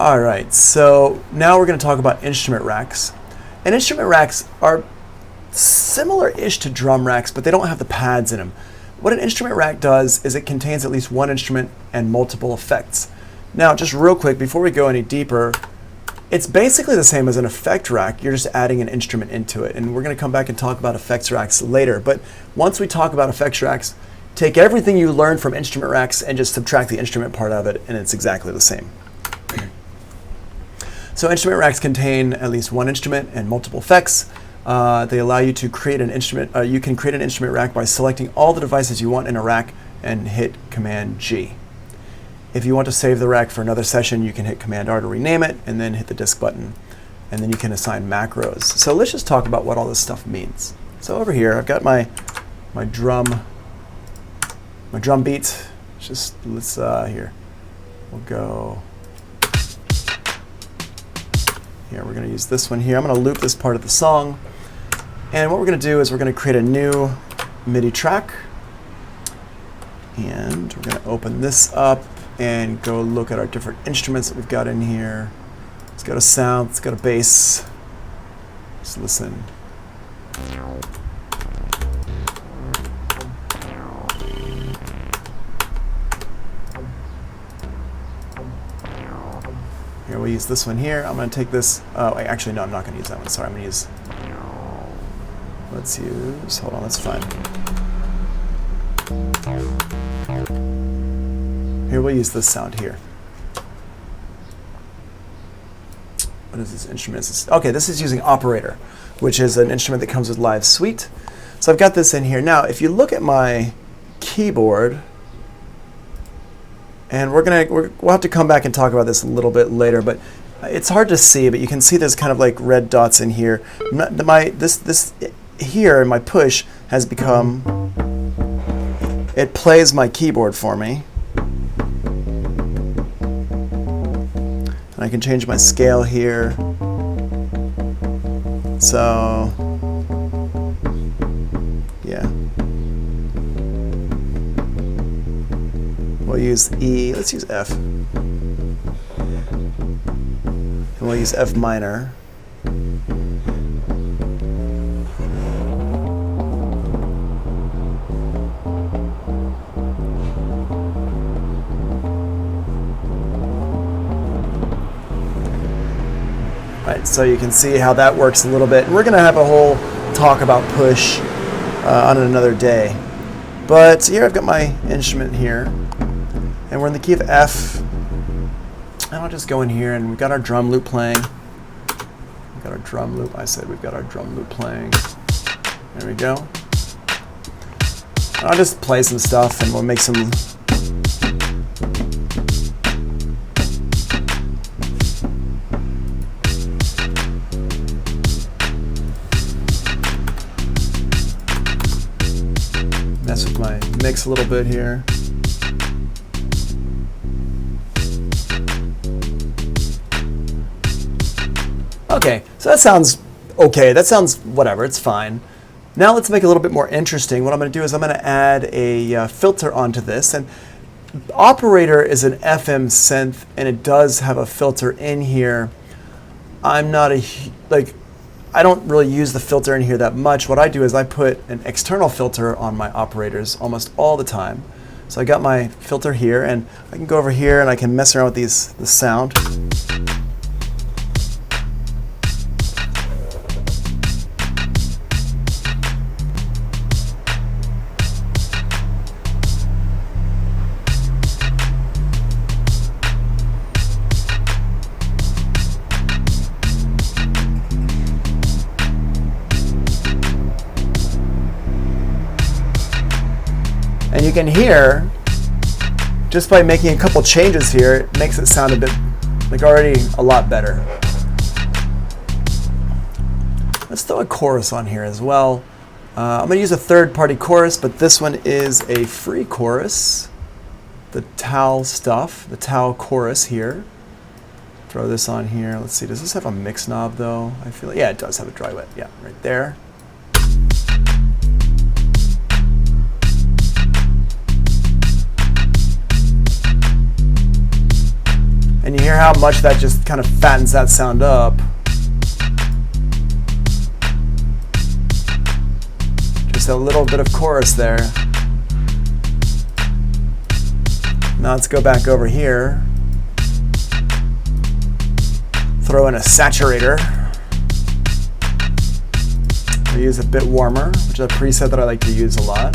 All right, so now we're going to talk about instrument racks. And instrument racks are similar-ish to drum racks, but they don't have the pads in them. What an instrument rack does is it contains at least one instrument and multiple effects. Now, just real quick, before we go any deeper, it's basically the same as an effect rack. You're just adding an instrument into it. And we're going to come back and talk about effects racks later. But once we talk about effects racks, take everything you learned from instrument racks and just subtract the instrument part of it, and it's exactly the same. So instrument racks contain at least one instrument and multiple effects. They allow you to create an instrument. You can create an instrument rack by selecting all the devices you want in a rack and hit Command G. If you want to save the rack for another session, you can hit Command R to rename it and then hit the disk button. And then you can assign macros. So let's just talk about what all this stuff means. So over here, I've got my drum beat. Let's here. We'll go. Here, we're going to use this one here. I'm going to loop this part of the song. And what we're going to do is we're going to create a new MIDI track. And we're going to open this up and go look at our different instruments that we've got in here. It's got a sound, it's got a bass. Let's listen. Here, we'll use this one here. I'm going to take this. Actually, no, I'm not going to use that one. Sorry, I'm going to use. Let's use. Hold on, that's fine. Here, we'll use this sound here. What is this instrument? Okay, this is using Operator, which is an instrument that comes with Live Suite. So I've got this in here. Now, if you look at my keyboard, and we'll have to come back and talk about this a little bit later, but it's hard to see, but you can see there's kind of like red dots in here. This here, my push has become, it plays my keyboard for me. And I can change my scale here. So, yeah. We'll use E, let's use F. And we'll use F minor. Right, so you can see how that works a little bit. And we're going to have a whole talk about push on another day. But here I've got my instrument here. And we're in the key of F. And I'll just go in here and we've got our drum loop playing. We've got our drum loop. I said we've got our drum loop playing. There we go. And I'll just play some stuff and we'll make some. Mess with my mix a little bit here. Okay, so that sounds okay. That sounds whatever, it's fine. Now let's make it a little bit more interesting. What I'm going to do is I'm going to add a filter onto this. And Operator is an FM synth, and it does have a filter in here. I'm not I don't really use the filter in here that much. What I do is I put an external filter on my operators almost all the time. So I got my filter here, and I can go over here and I can mess around with the sound. And you can hear, just by making a couple changes here, it makes it sound a bit, like already a lot better. Let's throw a chorus on here as well. I'm going to use a third-party chorus, but this one is a free chorus. The Tau stuff, the Tau chorus here. Throw this on here. Let's see, does this have a mix knob though? I feel like, yeah, it does have a dry wet. Yeah, right there. And you hear how much that just kind of fattens that sound up. Just a little bit of chorus there. Now let's go back over here. Throw in a saturator. We use a bit warmer, which is a preset that I like to use a lot.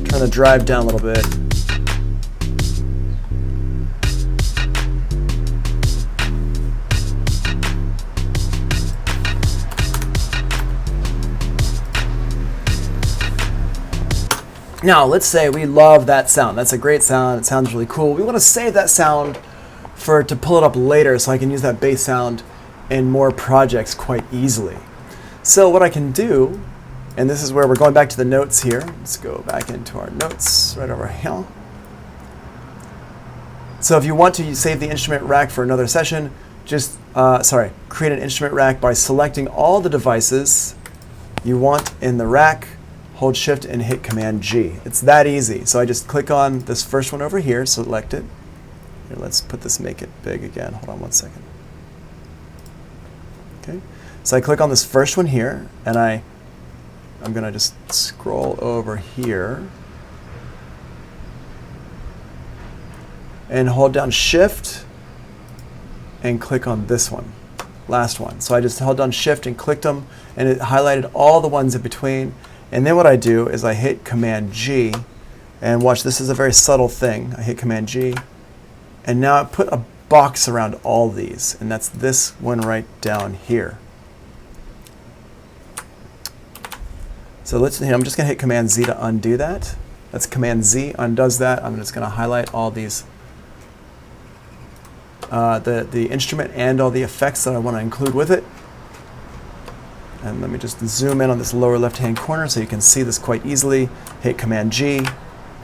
Turn the drive down a little bit. Now, let's say we love that sound. That's a great sound. It sounds really cool. We want to save that sound to pull it up later so I can use that bass sound in more projects quite easily. So what I can do, and this is where we're going back to the notes here. Let's go back into our notes right over here. So if you want to save the instrument rack for another session, just, create an instrument rack by selecting all the devices you want in the rack. Hold Shift and hit Command G. It's that easy. So I just click on this first one over here, select it. Here, let's make it big again. Hold on one second. Okay. So I click on this first one here, and I'm going to just scroll over here and hold down Shift and click on this one, last one. So I just held down Shift and clicked them, and it highlighted all the ones in between. And then what I do is I hit Command G, and watch, this is a very subtle thing. I hit Command G, and now I put a box around all these, and that's this one right down here. So I'm just going to hit Command Z to undo that. That's Command Z undoes that. I'm just going to highlight all these, the instrument and all the effects that I want to include with it. And let me just zoom in on this lower left-hand corner so you can see this quite easily. Hit Command G,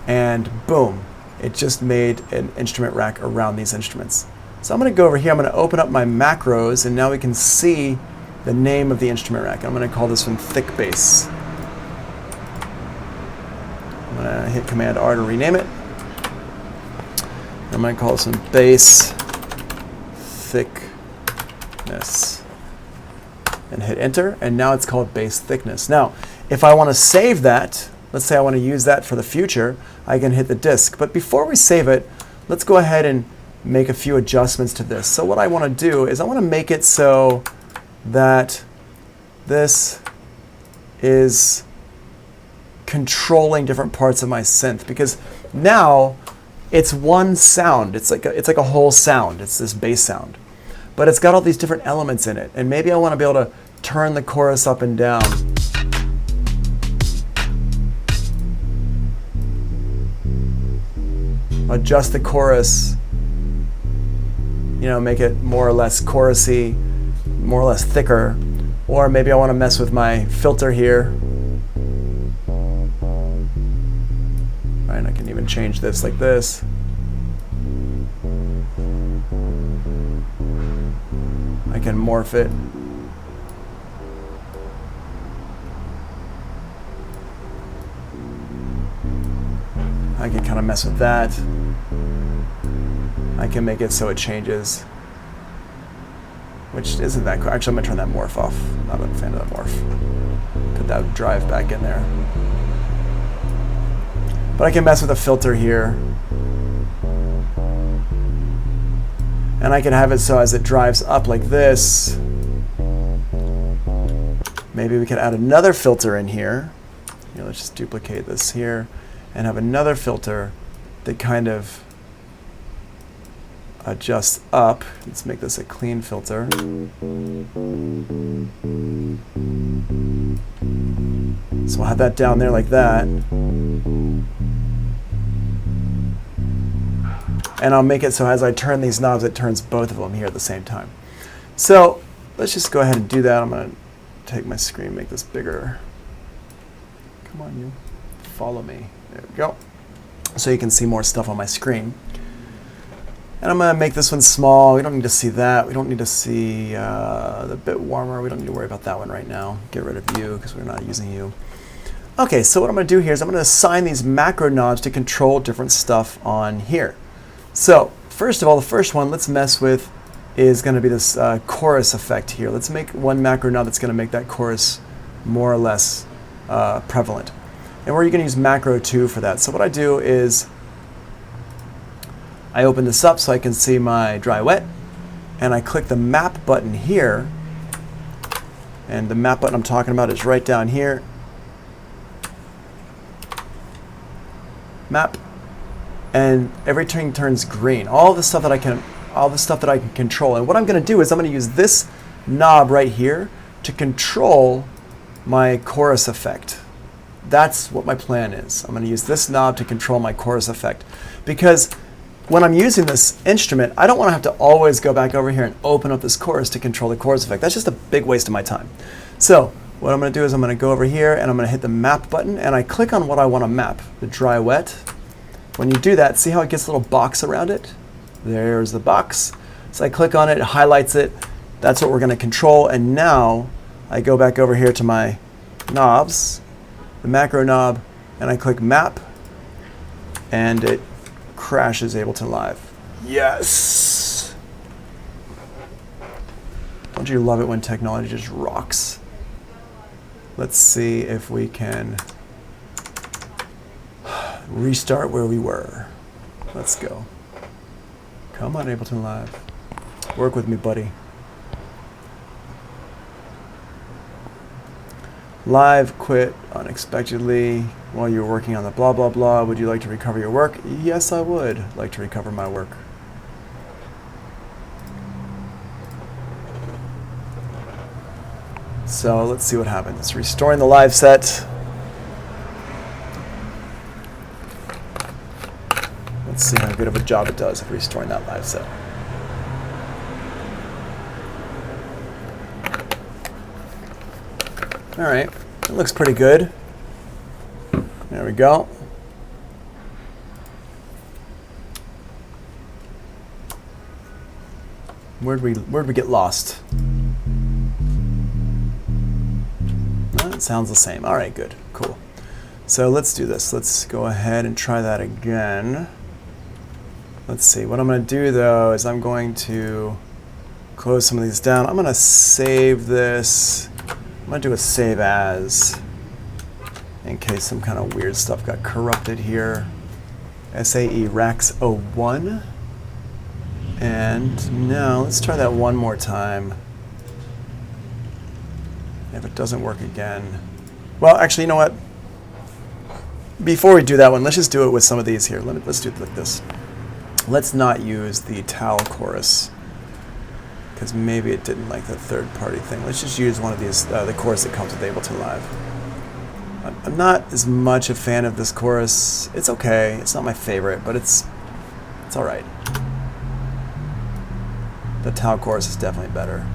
and boom, it just made an instrument rack around these instruments. So I'm going to go over here, I'm going to open up my macros, and now we can see the name of the instrument rack. I'm going to call this one Thick Bass. I'm going to hit Command R to rename it. I'm going to call this one Bass Thickness. And hit Enter, and now it's called Bass Thickness. Now, if I want to save that, let's say I want to use that for the future, I can hit the disk. But before we save it, let's go ahead and make a few adjustments to this. So what I want to do is I want to make it so that this is controlling different parts of my synth, because now it's one sound. It's like a whole sound. It's this bass sound. But it's got all these different elements in it. And maybe I want to be able to turn the chorus up and down. Adjust the chorus, make it more or less chorusy, more or less thicker. Or maybe I want to mess with my filter here. Right, I can even change this like this. I can morph it. I can kind of mess with that. I can make it so it changes, which isn't that cool. Actually, I'm going to turn that morph off. I'm not a fan of that morph. Put that drive back in there. But I can mess with a filter here. And I can have it so as it drives up like this, maybe we could add another filter in here. Let's just duplicate this here and have another filter that kind of adjusts up. Let's make this a clean filter. So I'll have that down there like that. And I'll make it so as I turn these knobs, it turns both of them here at the same time. So let's just go ahead and do that. I'm going to take my screen, make this bigger. Come on, you. Follow me. There we go. So you can see more stuff on my screen. And I'm going to make this one small. We don't need to see that. We don't need to see the bit warmer. We don't need to worry about that one right now. Get rid of you because we're not using you. Okay, so what I'm going to do here is I'm going to assign these macro knobs to control different stuff on here. So first of all, the first one let's mess with is going to be this chorus effect here. Let's make one macro knob that's going to make that chorus more or less prevalent. And we're going to use macro 2 for that. So what I do is I open this up so I can see my dry wet, and I click the map button here, and the map button I'm talking about is right down here. Map, and everything turns green. All the stuff that I can control. And what I'm going to do is I'm going to use this knob right here to control my chorus effect. That's what my plan is. I'm going to use this knob to control my chorus effect, because when I'm using this instrument, I don't want to have to always go back over here and open up this chorus to control the chorus effect. That's just a big waste of my time. So what I'm going to do is I'm going to go over here and I'm going to hit the map button, and I click on what I want to map, the dry wet. When you do that, see how it gets a little box around it? There's the box. So I click on it, it highlights it. That's what we're going to control. And now I go back over here to my knobs, the macro knob, and I click map, and it crashes Ableton Live. Yes! Don't you love it when technology just rocks? Let's see if we can restart where we were. Let's go. Come on, Ableton Live. Work with me, buddy. Live quit unexpectedly while you're working on the blah, blah, blah. Would you like to recover your work? Yes, I would like to recover my work. So let's see what happens. It's restoring the live set. Let's see how good of a job it does of restoring that live set. All right, it looks pretty good. There we go. Where'd we get lost? Well, it sounds the same. All right, good, cool. So let's do this. Let's go ahead and try that again. Let's see. What I'm going to do though is I'm going to close some of these down. I'm going to save this. I'm going to do a save as in case some kind of weird stuff got corrupted here. SAE Rax 01. And now let's try that one more time. If it doesn't work again. Well, actually, you know what? Before we do that one, let's just do it with some of these here. Let's do it like this. Let's not use the towel chorus, because maybe it didn't like the third-party thing. Let's just use one of these, the chorus that comes with Ableton Live. I'm not as much a fan of this chorus. It's okay. It's not my favorite, but it's all right. The towel chorus is definitely better.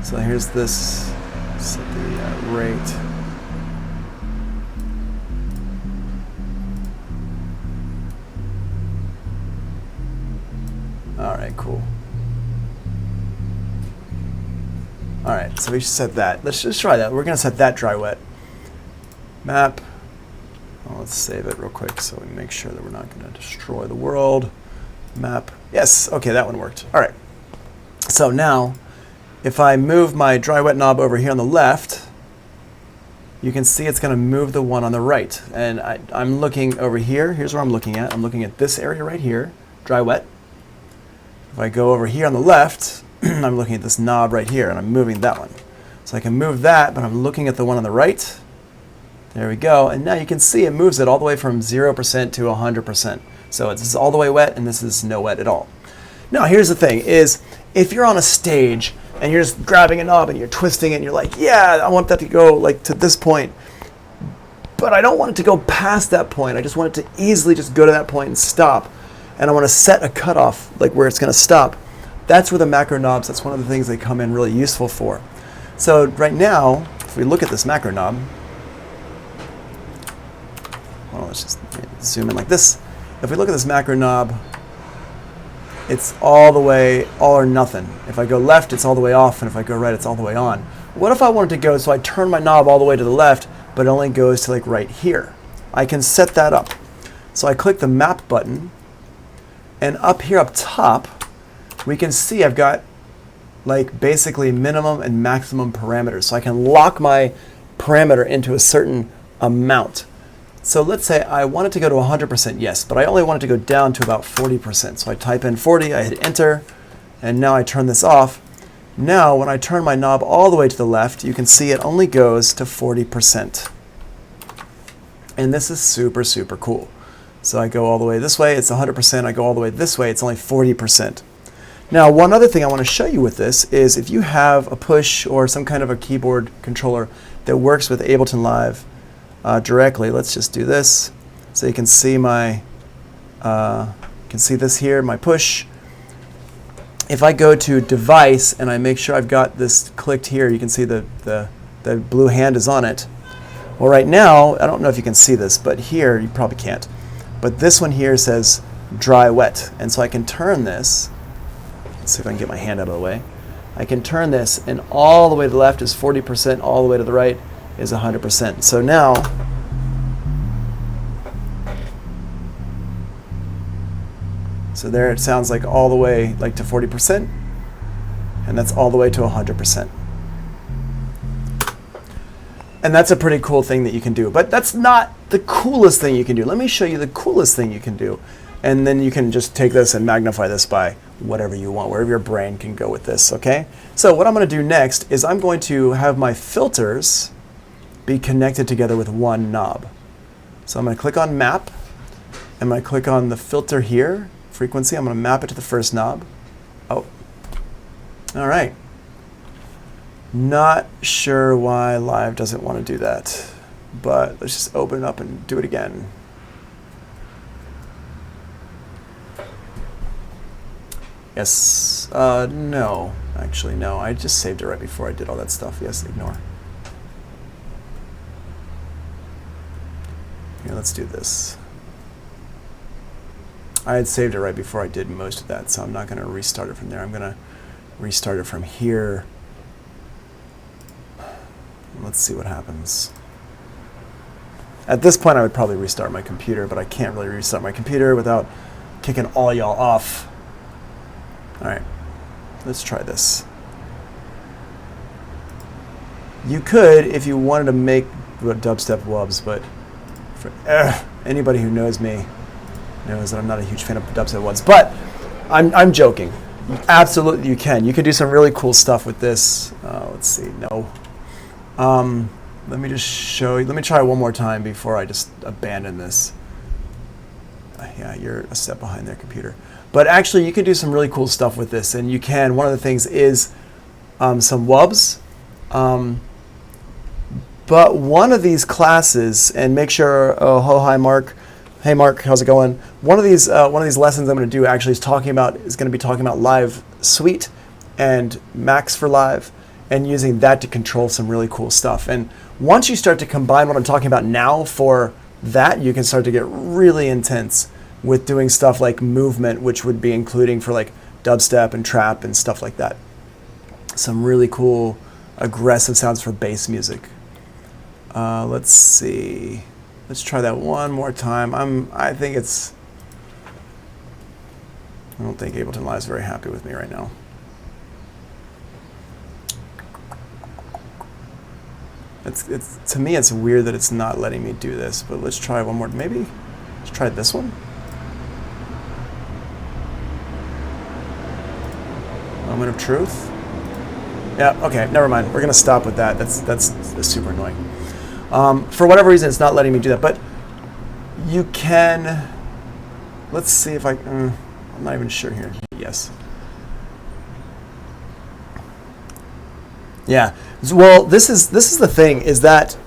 So here's this. Set the rate. All right, cool. All right, so we should set that. Let's just try that. We're going to set that dry wet. Map. Well, let's save it real quick so we make sure that we're not going to destroy the world. Map. Yes, okay, that one worked. All right. So now, if I move my dry wet knob over here on the left, you can see it's going to move the one on the right. And I'm looking over here. Here's where I'm looking at. I'm looking at this area right here, dry wet. If I go over here on the left, I'm looking at this knob right here, and I'm moving that one. So I can move that, but I'm looking at the one on the right. There we go. And now you can see it moves it all the way from 0% to 100%. So this is all the way wet, and this is no wet at all. Now, here's the thing, is if you're on a stage and you're just grabbing a knob and you're twisting it and you're like, yeah, I want that to go like to this point, but I don't want it to go past that point. I just want it to easily just go to that point and stop. And I want to set a cutoff, like where it's going to stop. That's where the macro knobs, that's one of the things they come in really useful for. So right now, if we look at this macro knob, well, let's just zoom in like this. If we look at this macro knob, it's all the way, all or nothing. If I go left, it's all the way off, and if I go right, it's all the way on. What if I wanted to go, so I turn my knob all the way to the left, but it only goes to like right here? I can set that up. So I click the map button, and up here up top, we can see I've got like basically minimum and maximum parameters. So I can lock my parameter into a certain amount. So let's say I wanted to go to 100%, yes, but I only wanted to go down to about 40%. So I type in 40, I hit enter, and now I turn this off. Now when I turn my knob all the way to the left, you can see it only goes to 40%. And this is super, super cool. So I go all the way this way, it's 100%. I go all the way this way, it's only 40%. Now, one other thing I want to show you with this is if you have a push or some kind of a keyboard controller that works with Ableton Live directly, let's just do this. So you can see my, this here, my push. If I go to device and I make sure I've got this clicked here, you can see the blue hand is on it. Well, right now, I don't know if you can see this, but here, you probably can't. But this one here says dry wet. And so I can turn this. Let's see if I can get my hand out of the way. I can turn this, and all the way to the left is 40%, all the way to the right is 100%. So now, so there it sounds like all the way like to 40%, and that's all the way to 100%. And that's a pretty cool thing that you can do. But that's not the coolest thing you can do. Let me show you the coolest thing you can do. And then you can just take this and magnify this by whatever you want, wherever your brain can go with this, okay? So what I'm going to do next is I'm going to have my filters be connected together with one knob. So I'm going to click on map. I'm going to click on the filter here, frequency. I'm going to map it to the first knob. Oh, all right. Not sure why Live doesn't want to do that, but let's just open it up and do it again. Yes, no, actually no, I just saved it right before I did all that stuff. Yes, ignore. Here, let's do this. I had saved it right before I did most of that, so I'm not going to restart it from there. I'm going to restart it from here. Let's see what happens. At this point, I would probably restart my computer, but I can't really restart my computer without kicking all y'all off. All right, let's try this. You could, if you wanted to make dubstep wubs, but for anybody who knows me knows that I'm not a huge fan of dubstep wubs. But I'm joking. Absolutely, you can. You can do some really cool stuff with this. Let's see. No. Let me just show you. Let me try one more time before I just abandon this. Yeah, you're a step behind there, computer. But actually, you can do some really cool stuff with this, and you can. One of the things is some wubs. But one of these classes, and make sure. Oh, hi, Mark. Hey, Mark, how's it going? One of these lessons I'm going to do actually is going to be talking about Live Suite and Max for Live, and using that to control some really cool stuff. And once you start to combine what I'm talking about now for that, you can start to get really intense with doing stuff like movement, which would be including for like dubstep and trap and stuff like that. Some really cool aggressive sounds for bass music. Let's see. Let's try that one more time. I don't think Ableton Live is very happy with me right now. To me, it's weird that it's not letting me do this, but let's try one more. Maybe let's try this one. Moment of truth. Yeah, okay, never mind. We're gonna stop with that. That's super annoying. For whatever reason, it's not letting me do that, but you can, let's see if I'm not even sure here. Yes. Yeah. Well, this is the thing is that.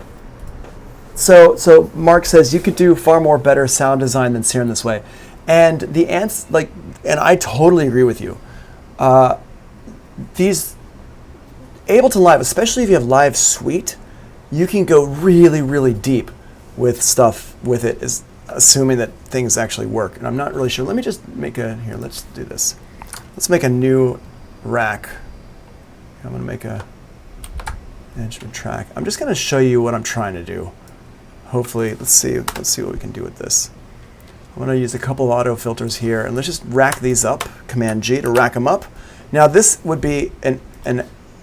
So Mark says you could do far more better sound design than Serum this way, and the answer, and I totally agree with you. These Ableton Live, especially if you have Live Suite, you can go really, really deep with stuff with it, is assuming that things actually work. And I'm not really sure. Let me just make here, let's do this. Let's make a new rack. I'm going to make a instrument track. I'm just going to show you what I'm trying to do. Hopefully, let's see what we can do with this. I'm going to use a couple of auto filters here, and let's just rack these up. Command G to rack them up. Now this would be an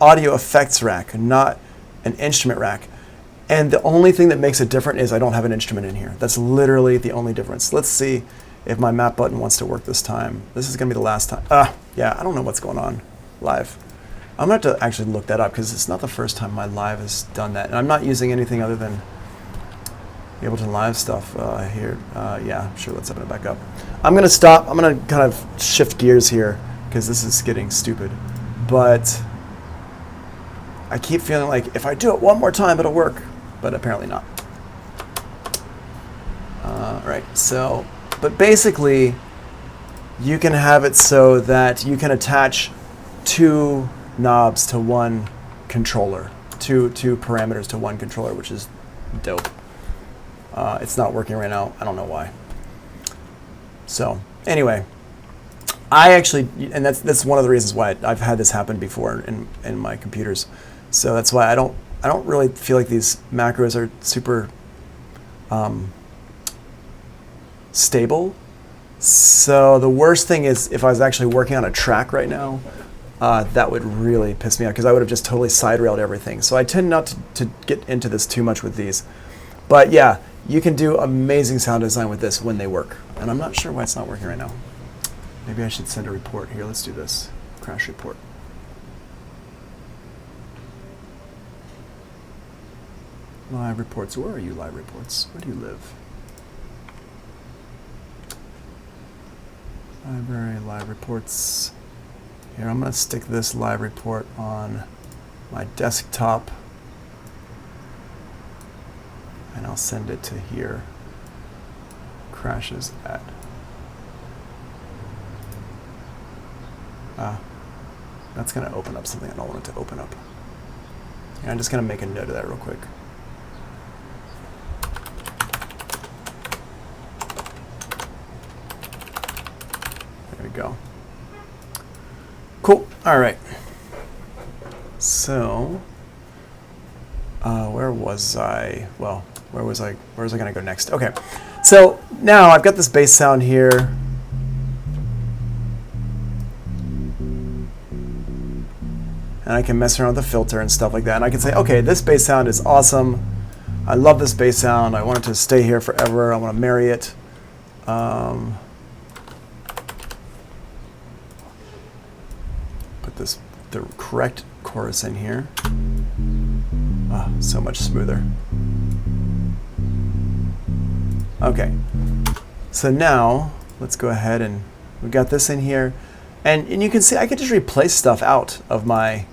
audio effects rack, not an instrument rack. And the only thing that makes it different is I don't have an instrument in here. That's literally the only difference. Let's see if my map button wants to work this time. This is going to be the last time. Yeah, I don't know what's going on live. I'm going to have to actually look that up because it's not the first time my live has done that. And I'm not using anything other than Ableton Live stuff here. Yeah, sure, let's open it back up. I'm going to stop. I'm going to kind of shift gears here because this is getting stupid. But I keep feeling like if I do it one more time, it'll work. But apparently not. Right, so, but basically, you can have it so that you can attach two knobs to one controller, two parameters to one controller, which is dope. It's not working right now. I don't know why. So anyway, I actually, and that's one of the reasons why I've had this happen before in my computers. So that's why I don't really feel like these macros are super stable. So the worst thing is if I was actually working on a track right now, that would really piss me off because I would have just totally side railed everything. So I tend not to get into this too much with these. But yeah, you can do amazing sound design with this when they work. And I'm not sure why it's not working right now. Maybe I should send a report here. Let's do this. Crash report. Live reports. Where are you, live reports? Where do you live? Library, live reports. Here, I'm going to stick this live report on my desktop. And I'll send it to here. Crashes at. That's going to open up something I don't want it to open up. Yeah, I'm just going to make a note of that real quick. There we go. Cool. All right. So, where was I? Well, where was I going to go next? Okay. So now I've got this bass sound here. And I can mess around with the filter and stuff like that. And I can say, okay, this bass sound is awesome. I love this bass sound. I want it to stay here forever. I want to marry it. Put the correct chorus in here. So much smoother. Okay. So now let's go ahead and we've got this in here. And you can see I can just replace stuff out of my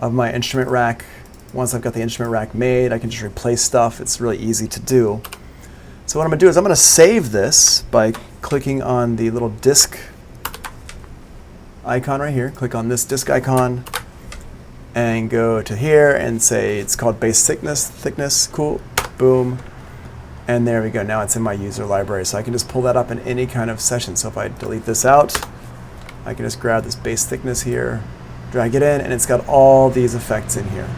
instrument rack. Once I've got the instrument rack made, I can just replace stuff. It's really easy to do. So what I'm going to do is I'm going to save this by clicking on the little disk icon right here. Click on this disk icon and go to here and say it's called bass thickness. Cool. Boom. And there we go. Now it's in my user library. So I can just pull that up in any kind of session. So if I delete this out, I can just grab this bass thickness here, drag it in, and it's got all these effects in here.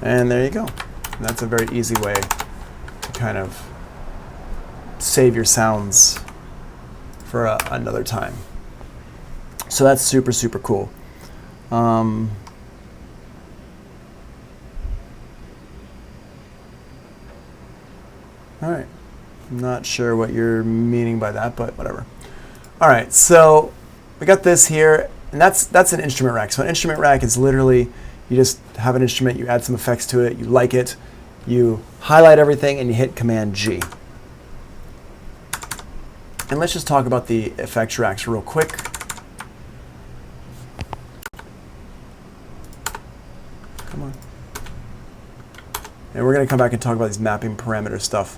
And there you go. And that's a very easy way to kind of save your sounds for another time. So that's super, super cool. All right, I'm not sure what you're meaning by that, but whatever. All right, so we got this here, and that's an instrument rack. So an instrument rack is literally, you just have an instrument, you add some effects to it, you like it, you highlight everything, and you hit Command G. And let's just talk about the effects racks real quick. Come on. And we're going to come back and talk about these mapping parameter stuff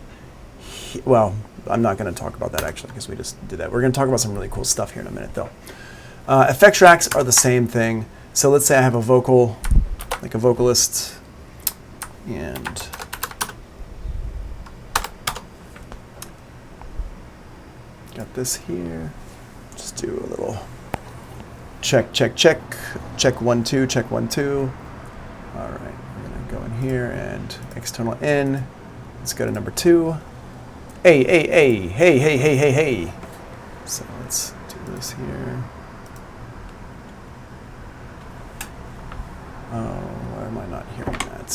well, I'm not going to talk about that actually because we just did that. We're going to talk about some really cool stuff here in a minute though. Effects racks are the same thing. So let's say I have a vocal, like a vocalist, and got this here. Just do a little check, check, check, check 1, 2, check 1, 2. All right, we're gonna go in here and external in. Let's go to number 2. Hey, hey, hey, hey, hey, hey, hey, hey. So let's do this here. Oh, why am I not hearing that?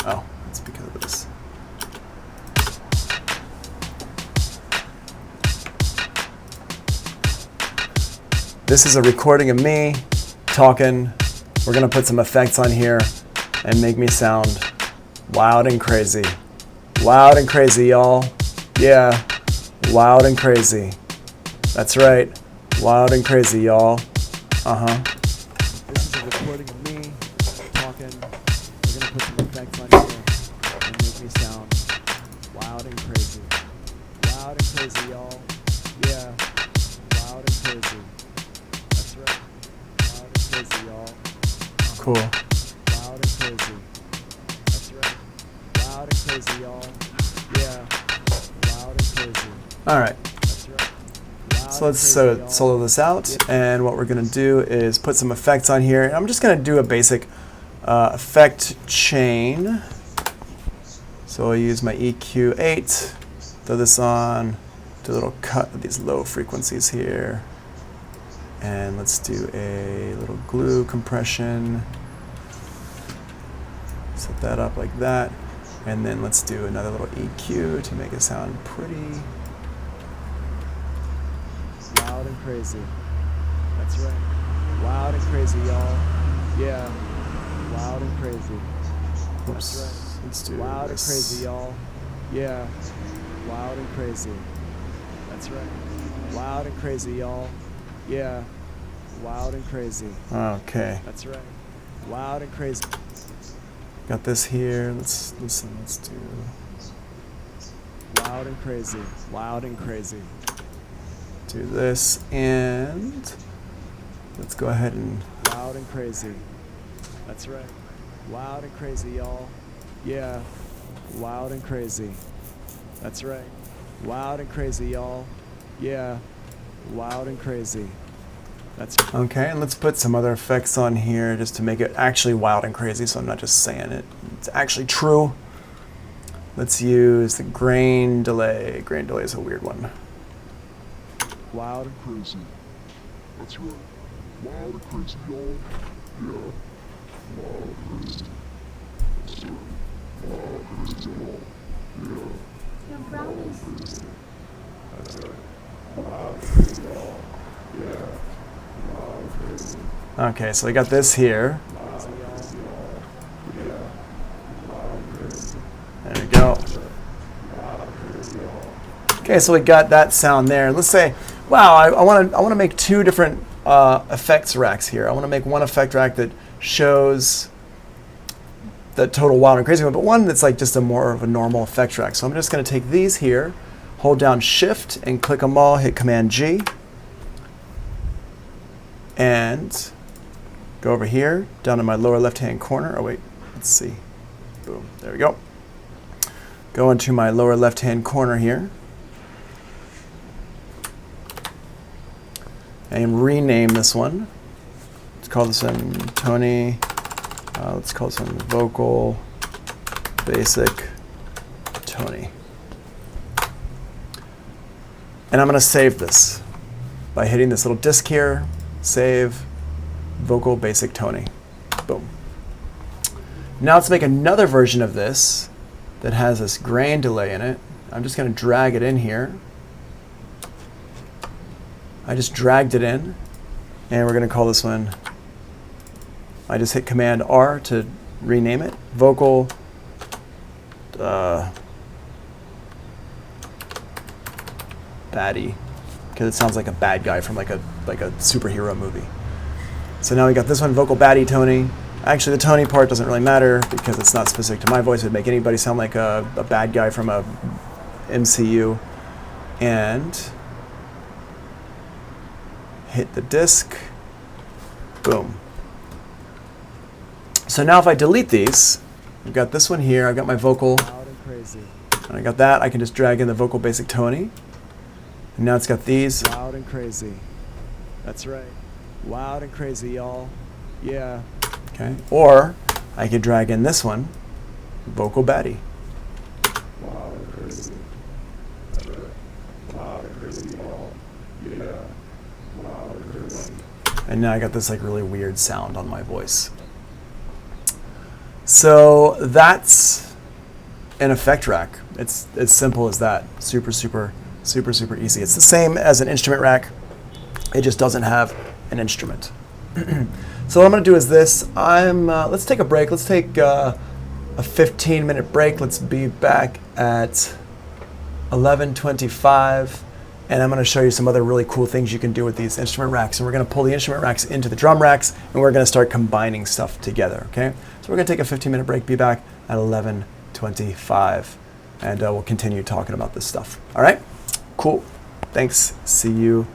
Oh, it's because of this. This is a recording of me talking. We're gonna put some effects on here and make me sound loud and crazy. Loud and crazy, y'all. Yeah, loud and crazy. That's right, loud and crazy, y'all. Uh-huh. This is a recording of me talking. We're gonna put some effects on here and make me sound loud and crazy. Loud and crazy, y'all. Yeah, loud and crazy. That's right, loud and crazy, y'all. Cool. Loud and crazy. That's right. Loud and crazy, y'all. Yeah. Loud and crazy. All right. That's right. So let's solo this out, and what we're gonna do is put some effects on here. And I'm just gonna do a basic effect chain. So I'll use my EQ8, throw this on, do a little cut of these low frequencies here. And let's do a little glue compression. Set that up like that. And then let's do another little EQ to make it sound pretty loud and crazy. That's right. Loud and crazy, y'all. Yeah. Loud and crazy. Oops. That's right. Let's do loud this. And crazy, y'all. Yeah. Loud and crazy. That's right. Loud and crazy, y'all. Yeah. Loud and crazy. Okay. That's right. Loud and crazy. Got this here. Let's listen. Let's do loud and crazy. Loud and crazy. Do this, and let's go ahead and loud and crazy. That's right. Loud and crazy, y'all. Yeah. Loud and crazy. That's right. Loud and crazy, y'all. Yeah. Loud and crazy. That's okay, and let's put some other effects on here just to make it actually wild and crazy, so I'm not just saying it. It's actually true. Let's use the grain delay. Grain delay is a weird one. Loud and crazy. That's right. Loud and crazy, y'all. Yeah. Loud and crazy. That's right. Loud and crazy, y'all. Yeah. Your brownies. That's right. Loud and crazy, y'all. Yeah. Okay, so we got this here. There we go. Okay, so we got that sound there. Let's say, wow, I want to make 2 different effects racks here. I want to make one effect rack that shows the total wild and crazy one, but one that's like just a more of a normal effect rack. So I'm just going to take these here, hold down Shift and click them all, hit Command G. And go over here, down in my lower left-hand corner. Oh wait, let's see. Boom, there we go. Go into my lower left-hand corner here. And rename this one. Let's call this one Tony. Let's call this one Vocal Basic Tony. And I'm gonna save this by hitting this little disc here. Save Vocal Basic Tony. Boom. Now let's make another version of this that has this grain delay in it. I'm just going to drag it in here. I just dragged it in, and we're going to call this one, I just hit Command R to rename it. Vocal Baddie, because it sounds like a bad guy from like a superhero movie. So now we got this one, Vocal Baddie Tony. Actually, the Tony part doesn't really matter because it's not specific to my voice. It would make anybody sound like a bad guy from a MCU. And hit the disc. Boom. So now if I delete these, I've got this one here. I've got my vocal. Loud and crazy. And I got that. I can just drag in the vocal basic Tony. And now it's got these. Loud and crazy. That's right. Loud and crazy, y'all. Yeah. Okay. Or I could drag in this one, vocal baddie. Loud and crazy. That's right. Loud and crazy, y'all. Yeah. Loud and crazy. And now I got this like really weird sound on my voice. So that's an effect rack. It's as simple as that. Super easy. It's the same as an instrument rack. It just doesn't have an instrument. So what I'm going to do is this. Let's take a break. Let's take a 15-minute break. Let's be back at 11:25. And I'm going to show you some other really cool things you can do with these instrument racks. And we're going to pull the instrument racks into the drum racks, and we're going to start combining stuff together, okay? So we're going to take a 15-minute break, be back at 11:25, and we'll continue talking about this stuff. All right? Cool. Thanks. See you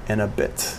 in a bit.